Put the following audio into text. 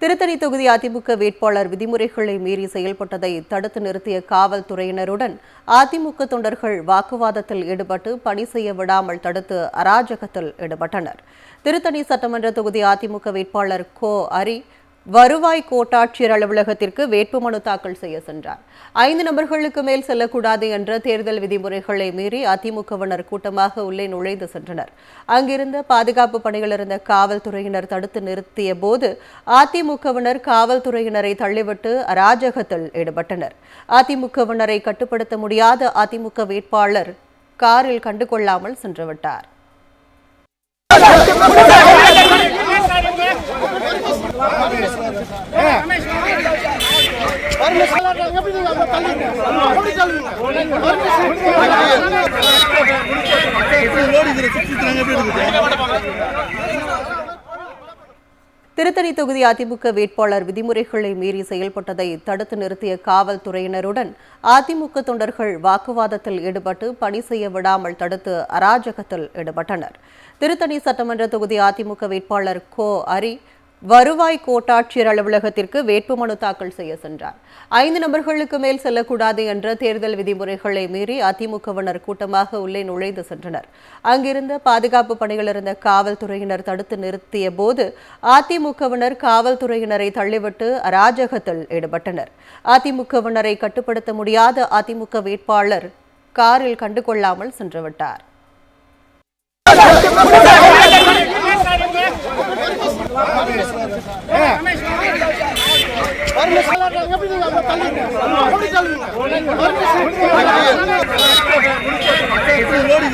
திருத்தணி தொகுதி அதிமுக வேட்பாளர் விதிமுறைகளை மீறி செயல்பட்டதை தடுத்து நிறுத்திய காவல்துறையினருடன் அதிமுக தொண்டர்கள் வாக்குவாதத்தில் ஈடுபட்டு பணி செய்ய விடாமல் தடுத்து அராஜகத்தில் ஈடுபட்டனர். திருத்தணி சட்டமன்ற தொகுதி அதிமுக வேட்பாளர் கோ அரி வருவாய் கோட்டாட்சியர் அலுவலகத்திற்கு வேட்புமனு தாக்கல் செய்ய சென்றார். 5 நபர்களுக்கு மேல் செல்லக்கூடாது என்ற தேர்தல் விதிமுறைகளை மீறி அதிமுகவினர் கூட்டமாக உள்ளே நுழைந்து சென்றனர். அங்கிருந்த பாதுகாப்பு பணியில் இருந்த காவல்துறையினர் தடுத்து நிறுத்திய போது அதிமுகவினர் காவல்துறையினரை தள்ளிவிட்டு அராஜகத்தில் ஈடுபட்டனர். அதிமுகவினரை கட்டுப்படுத்த முடியாத அதிமுக வேட்பாளர் காரில் கண்டுகொள்ளாமல் சென்றுவிட்டார். திருத்தணி தொகுதி அதிமுக வேட்பாளர் விதிமுறைகளை மீறி செயல்பட்டதை தடுத்து நிறுத்திய காவல்துறையினருடன் அதிமுக தொண்டர்கள் வாக்குவாதத்தில் ஈடுபட்டு பணி செய்ய விடாமல் தடுத்து அராஜகத்தில் ஈடுபட்டனர். திருத்தணி சட்டமன்ற தொகுதி அதிமுக வேட்பாளர் கோ அரி வருவாய் கோட்டாட்சியர் அலுவலகத்திற்கு வேட்புமனு தாக்கல் செய்ய சென்றார். 5 நபர்களுக்கு மேல் செல்லக்கூடாது என்ற தேர்தல் விதிமுறைகளை மீறி அதிமுகவினர் கூட்டமாக உள்ளே நுழைந்து சென்றனர். அங்கிருந்த பாதுகாப்பு பணியில் இருந்த காவல்துறையினர் தடுத்து நிறுத்திய போது அதிமுகவினர் காவல்துறையினரை தள்ளிவிட்டு அராஜகத்தில் ஈடுபட்டனர். அதிமுகவினரை கட்டுப்படுத்த முடியாத அதிமுக வேட்பாளர் காரில் கண்டுகொள்ளாமல் சென்றுவிட்டார். லோடி